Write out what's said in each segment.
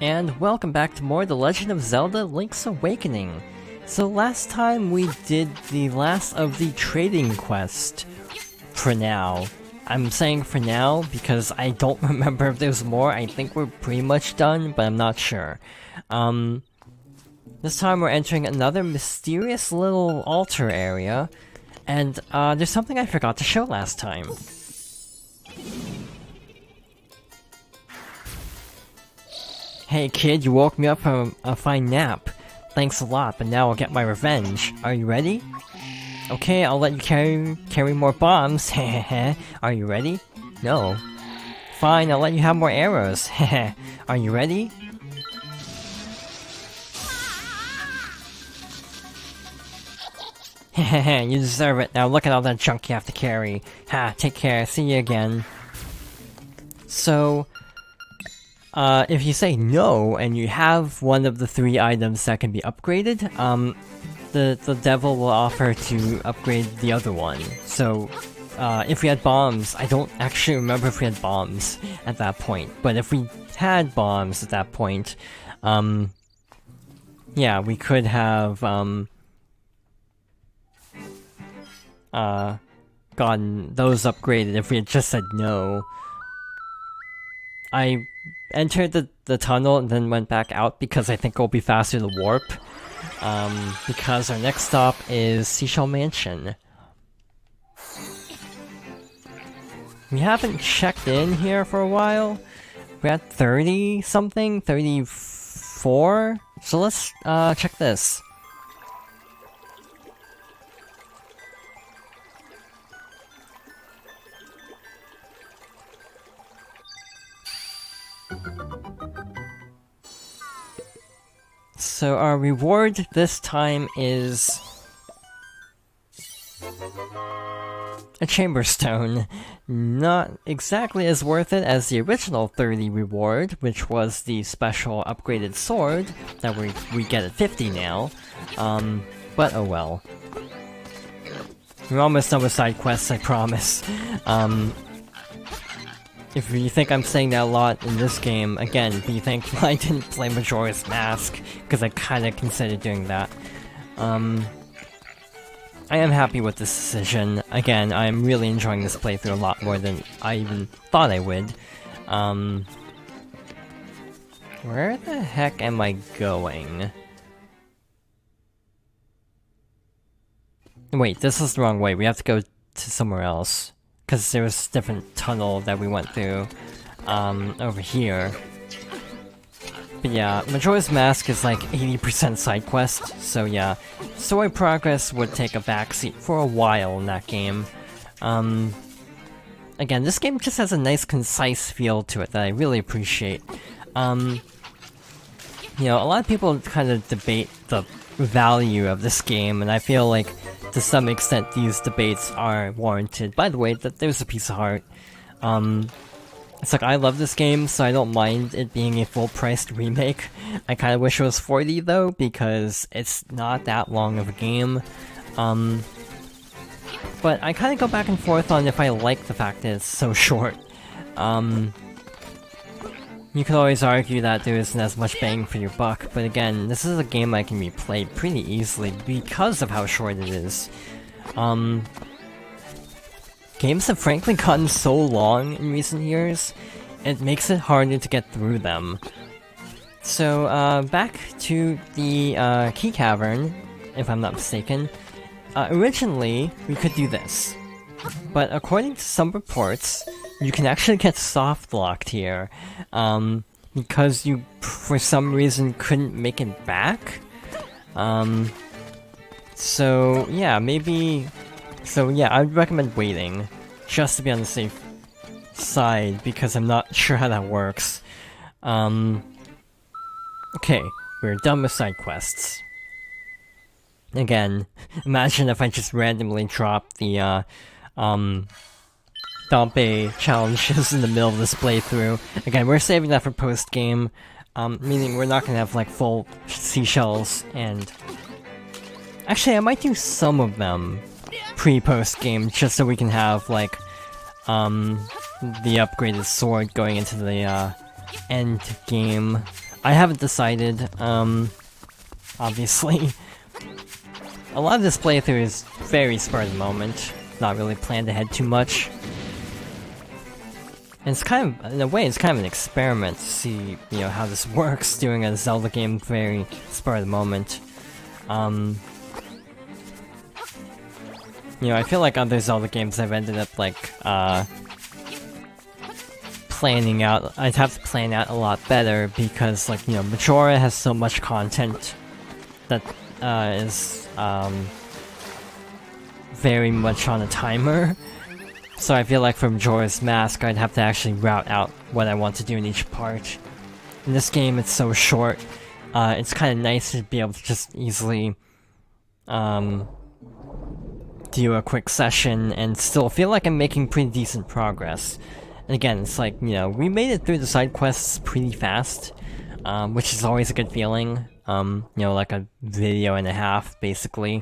And welcome back to more The Legend of Zelda Link's Awakening. So last time we did the last of the trading quest. For now. I'm saying for now because I don't remember if there's more. I think we're pretty much done, but I'm not sure. This time we're entering another mysterious little altar area. And there's something I forgot to show last time. Hey kid, you woke me up from a fine nap. Thanks a lot, but now I'll get my revenge. Are you ready? Okay, I'll let you carry more bombs. Hehehe. Are you ready? No. Fine, I'll let you have more arrows. Hehe. Are you ready? Hehehe, you deserve it. Now look at all that junk you have to carry. Ha, take care. See you again. So, if you say no, and you have one of the 3 items that can be upgraded, the devil will offer to upgrade the other one. So, if we had bombs, I don't actually remember if we had bombs at that point, but if we had bombs at that point, yeah, we could have, gotten those upgraded if we had just said no. I entered the tunnel and then went back out because I think it'll be faster to warp. Because our next stop is Seashell Mansion. We haven't checked in here for a while. We're at 30 something? 34? So let's check this. So our reward this time is a chamber stone. Not exactly as worth it as the original 30 reward, which was the special upgraded sword that we get at 50 now. But oh well. We're almost done with side quests, I promise. If you think I'm saying that a lot in this game, again, be thankful I didn't play Majora's Mask, because I kinda considered doing that. I am happy with this decision. Again, I'm really enjoying this playthrough a lot more than I even thought I would. Where the heck am I going? Wait, this is the wrong way. We have to go to somewhere else. Because there was a different tunnel that we went through, over here. But yeah, Majora's Mask is like 80% side quest, so yeah. Story progress would take a backseat for a while in that game. Again, this game just has a nice concise feel to it that I really appreciate. You know, a lot of people kind of debate the value of this game, and I feel like to some extent these debates are warranted. By the way, there's a piece of heart. It's like, I love this game, so I don't mind it being a full-priced remake. I kinda wish it was 40 though, because it's not that long of a game. But I kinda go back and forth on if I like the fact that it's so short. You could always argue that there isn't as much bang for your buck, but again, this is a game that can be played pretty easily because of how short it is. Games have frankly gotten so long in recent years, it makes it harder to get through them. So, back to the Key Cavern, if I'm not mistaken. Originally, we could do this. But according to some reports, you can actually get soft-locked here, because you, for some reason, couldn't make it back? So, yeah, maybe... So, yeah, I would recommend waiting, just to be on the safe side, because I'm not sure how that works. Okay, we're done with side quests. Again, imagine if I just randomly dropped the, Dompe challenges in the middle of this playthrough. Again, we're saving that for post-game, meaning we're not gonna have, like, full seashells, and... Actually, I might do some of them pre-post-game, just so we can have, like, the upgraded sword going into the end game. I haven't decided, obviously. A lot of this playthrough is very spur of the moment, not really planned ahead too much. And it's kind of, in a way, it's kind of an experiment to see, you know, how this works, doing a Zelda game very spur of the moment. You know, I feel like other Zelda games I've ended up, like, planning out, I'd have to plan out a lot better because, like, you know, Majora has so much content that is very much on a timer. So I feel like for Majora's Mask, I'd have to actually route out what I want to do in each part. In this game, it's so short, it's kind of nice to be able to just easily do a quick session and still feel like I'm making pretty decent progress. And again, it's like, you know, we made it through the side quests pretty fast, which is always a good feeling. You know, like a video and a half, basically.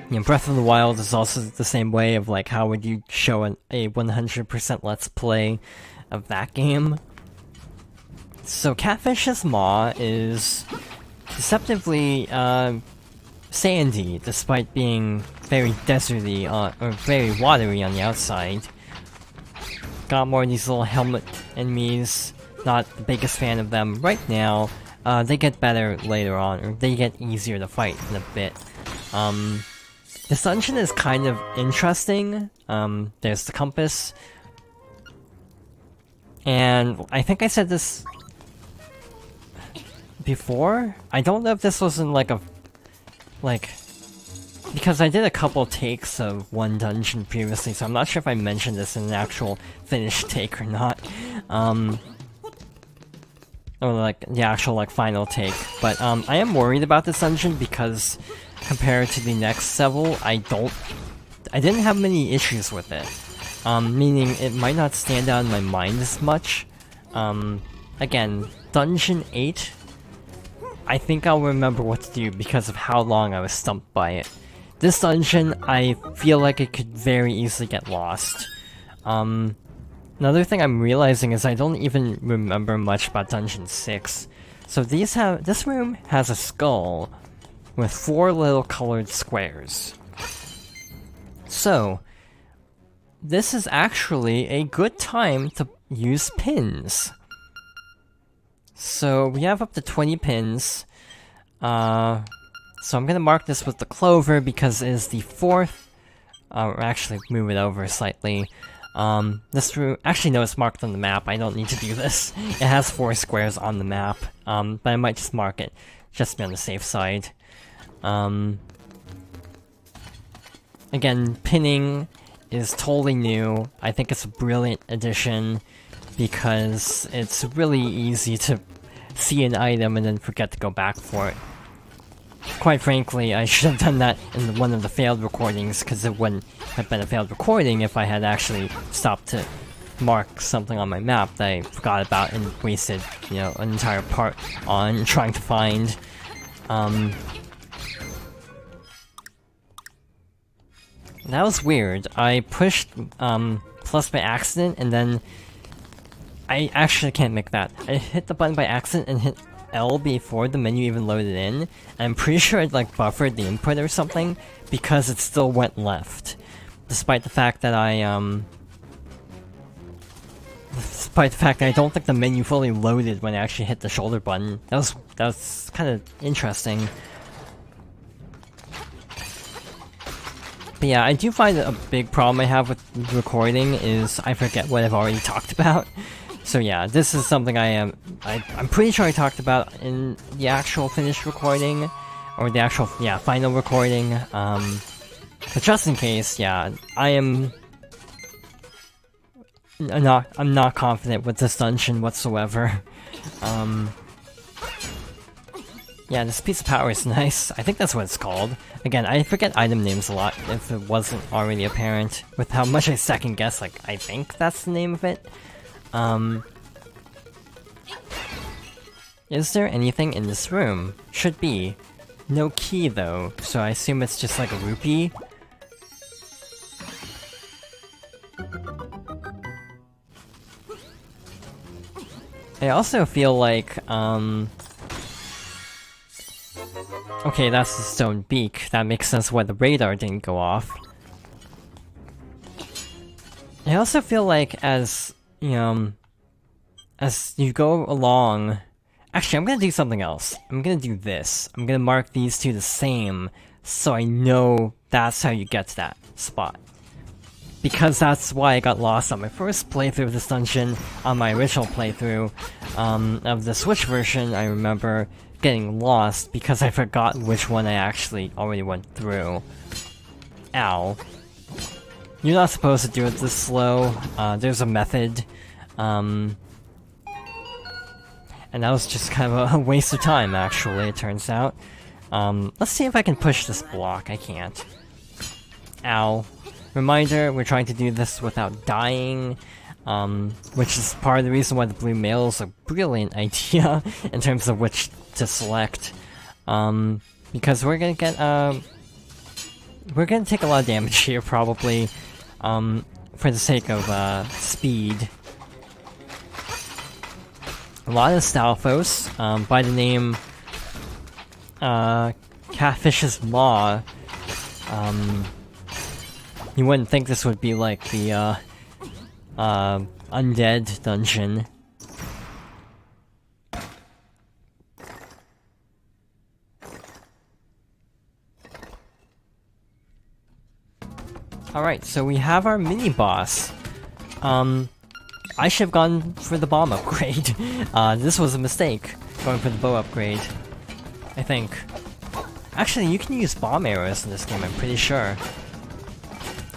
You know, Breath of the Wild is also the same way of, like, how would you show a 100% Let's Play of that game? So Catfish's maw is deceptively, sandy, despite being very deserty, or very watery on the outside. Got more of these little helmet enemies, not the biggest fan of them right now. They get better later on, or they get easier to fight in a bit. This dungeon is kind of interesting. There's the compass. And I think I said this before? I don't know if this was in like a... because I did a couple takes of one dungeon previously, so I'm not sure if I mentioned this in an actual finished take or not. Or like, the actual like final take. But I am worried about this dungeon because compared to the next several, I didn't have many issues with it. Meaning it might not stand out in my mind as much. Again, Dungeon 8, I think I'll remember what to do because of how long I was stumped by it. This dungeon, I feel like it could very easily get lost. Another thing I'm realizing is I don't even remember much about Dungeon 6. So this room has a skull with 4 little colored squares. So, this is actually a good time to use pins. So, we have up to 20 pins. So I'm gonna mark this with the clover because it is the 4th... or actually, move it over slightly. This room... Actually, no, it's marked on the map. I don't need to do this. It has 4 squares on the map. But I might just mark it, just to be on the safe side. Again, pinning is totally new. I think it's a brilliant addition because it's really easy to see an item and then forget to go back for it. Quite frankly, I should have done that in one of the failed recordings because it wouldn't have been a failed recording if I had actually stopped to mark something on my map that I forgot about and wasted, you know, an entire part on trying to find. That was weird. I pushed plus by accident, and then I actually can't make that. I hit the button by accident and hit L before the menu even loaded in. I'm pretty sure it like buffered the input or something because it still went left, despite the fact that I don't think the menu fully loaded when I actually hit the shoulder button. That was kind of interesting. But yeah, I do find that a big problem I have with recording is I forget what I've already talked about. So yeah, this is something I'm pretty sure I talked about in the actual finished recording, or the actual, yeah, final recording. But just in case, yeah, I'm not confident with this dungeon whatsoever. Yeah, this piece of power is nice. I think that's what it's called. Again, I forget item names a lot if it wasn't already apparent. With how much I second guess, like, I think that's the name of it. Is there anything in this room? Should be. No key, though, so I assume it's just like a rupee. I also feel like, okay, that's the stone beak. That makes sense why the radar didn't go off. I also feel like as, you know, as you go along... Actually, I'm gonna do something else. I'm gonna do this. I'm gonna mark these two the same, so I know that's how you get to that spot. Because that's why I got lost on my first playthrough of this dungeon. On my original playthrough of the Switch version, I remember getting lost because I forgot which one I actually already went through. Ow. You're not supposed to do it this slow. There's a method. And that was just kind of a waste of time, actually, it turns out. Let's see if I can push this block. I can't. Ow. Reminder, we're trying to do this without dying, which is part of the reason why the blue mail is a brilliant idea in terms of which to select. Because we're gonna get, we're gonna take a lot of damage here, probably, for the sake of, speed. A lot of Stalfos, by the name, Catfish's Maw. You wouldn't think this would be like the, undead dungeon. Alright, so we have our mini-boss. I should have gone for the bomb upgrade. This was a mistake, going for the bow upgrade. I think. Actually, you can use bomb arrows in this game, I'm pretty sure.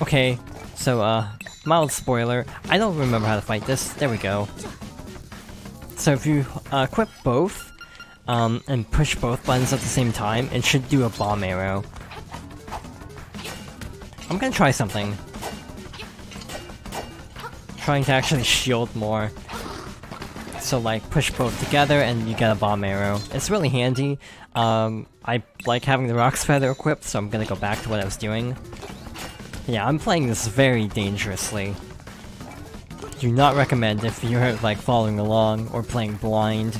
Okay, so, mild spoiler. I don't remember how to fight this. There we go. So if you, equip both, and push both buttons at the same time, it should do a bomb arrow. I'm gonna try something. Trying to actually shield more. So like, push both together and you get a bomb arrow. It's really handy. I like having the Rock's Feather equipped, so I'm gonna go back to what I was doing. Yeah, I'm playing this very dangerously. Do not recommend if you're like following along or playing blind.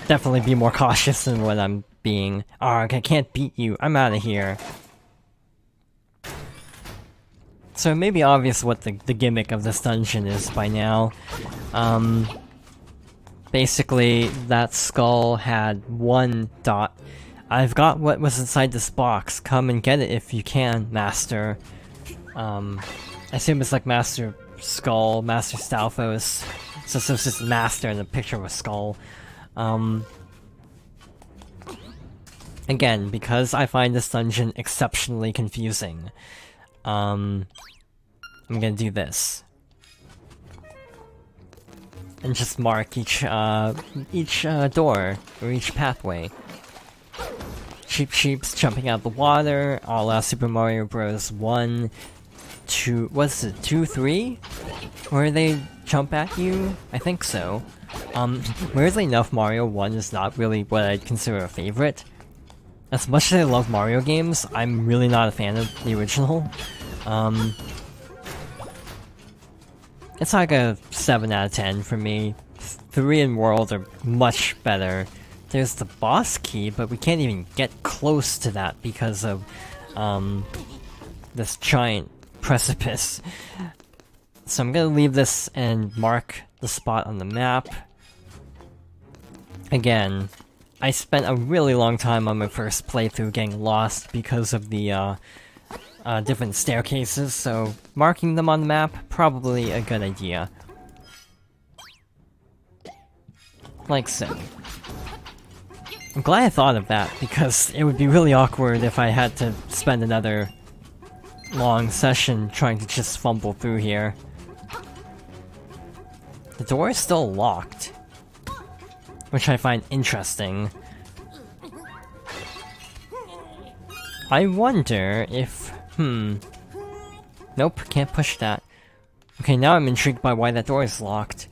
Definitely be more cautious than what I'm being. Arg, I can't beat you, I'm out of here. So it may be obvious what the gimmick of this dungeon is by now. Basically, that skull had one dot. I've got what was inside this box. Come and get it if you can, Master. I assume it's like Master Skull, Master Stalfos. So it's just Master and a picture of a skull. Again, because I find this dungeon exceptionally confusing. I'm gonna do this. And just mark each door, or each pathway. Sheep's jumping out of the water, a la Super Mario Bros. 1, 2, what's it, 2, 3? Where they jump at you? I think so. Weirdly enough, Mario 1 is not really what I'd consider a favorite. As much as I love Mario games, I'm really not a fan of the original. It's like a 7 out of 10 for me. 3 and World are much better. There's the boss key, but we can't even get close to that because of, this giant precipice. So I'm gonna leave this and mark the spot on the map. Again, I spent a really long time on my first playthrough getting lost because of the, different staircases, so marking them on the map, probably a good idea. Like so. I'm glad I thought of that, because it would be really awkward if I had to spend another long session trying to just fumble through here. The door is still locked, which I find interesting. I wonder if... Nope, can't push that. Okay, now I'm intrigued by why that door is locked.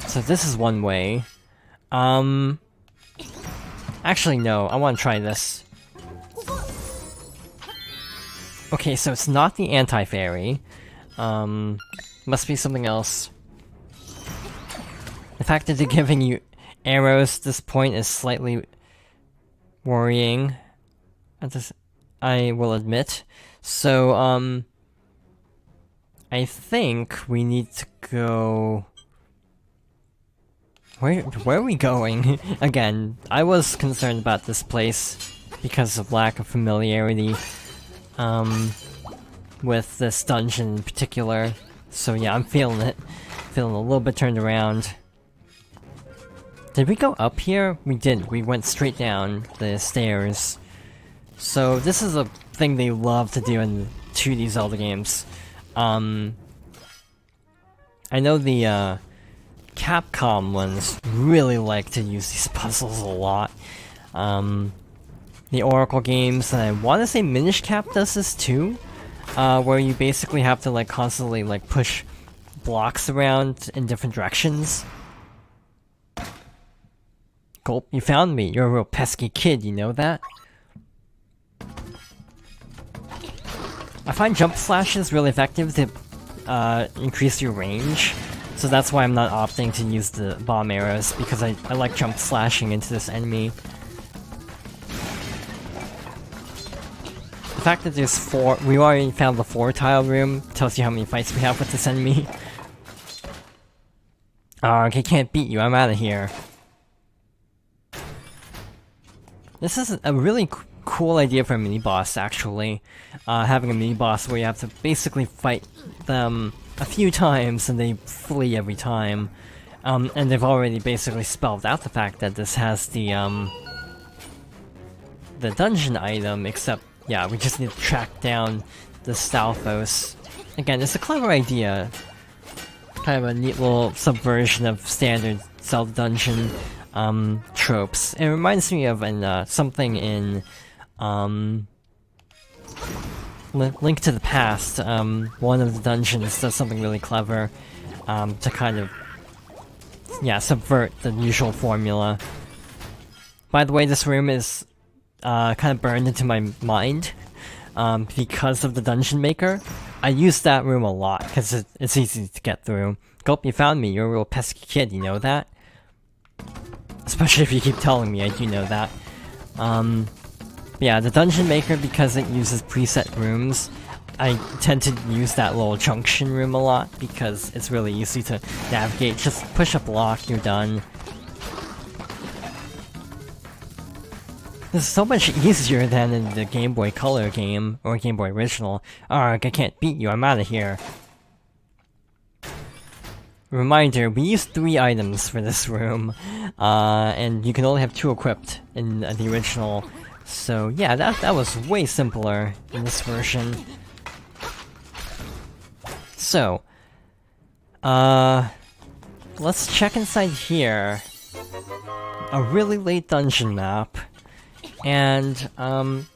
So this is one way. Actually, no, I want to try this. Okay, so it's not the anti-fairy. Must be something else. If fact that they're giving you arrows at this point is slightly worrying. I will admit. So, I think we need to go... Where are we going? Again, I was concerned about this place because of lack of familiarity with this dungeon in particular. So yeah, I'm feeling it. Feeling a little bit turned around. Did we go up here? We didn't. We went straight down the stairs. So this is a thing they love to do in 2D Zelda games. I know the Capcom ones really like to use these puzzles a lot. The Oracle games, and I want to say Minish Cap does this too, where you basically have to like constantly like push blocks around in different directions. Gulp, you found me. You're a real pesky kid, you know that? I find jump slashes really effective to increase your range, so that's why I'm not opting to use the bomb arrows, because I like jump slashing into this enemy. The fact that there's 4, we already found the 4-tile room, tells you how many fights we have with this enemy. Okay, can't beat you, I'm out of here. This is a really cool idea for a mini-boss, actually. Having a mini-boss where you have to basically fight them a few times and they flee every time. And they've already basically spelled out the fact that this has the dungeon item, except, yeah, we just need to track down the Stalfos. Again, it's a clever idea. Kind of a neat little subversion of standard Zelda dungeon tropes. It reminds me of something in Link to the Past. One of the dungeons does something really clever to kind of, yeah, subvert the usual formula. By the way, this room is kind of burned into my mind because of the Dungeon Maker. I use that room a lot because it's easy to get through. Gulp, you found me. You're a real pesky kid, you know that? Especially if you keep telling me, I do know that. Yeah, the Dungeon Maker, because it uses preset rooms, I tend to use that little junction room a lot, because it's really easy to navigate. Just push a block, you're done. This is so much easier than in the Game Boy Color game, or Game Boy Original. Arrgh, I can't beat you, I'm out of here. Reminder, we used 3 items for this room, and you can only have 2 equipped in the original. So yeah, that was way simpler in this version. So, let's check inside here. A really late dungeon map. And,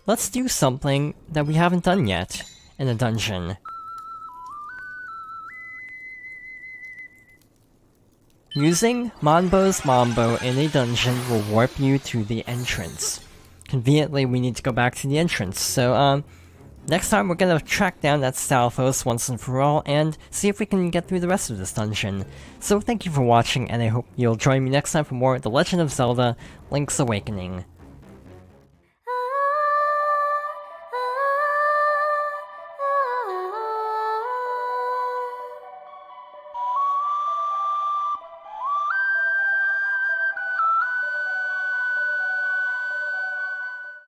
let's do something that we haven't done yet in a dungeon. Using Manbo's Mambo in a dungeon will warp you to the entrance. Conveniently, we need to go back to the entrance, so, next time we're gonna track down that Stalfos once and for all, and see if we can get through the rest of this dungeon. So thank you for watching, and I hope you'll join me next time for more The Legend of Zelda: Link's Awakening.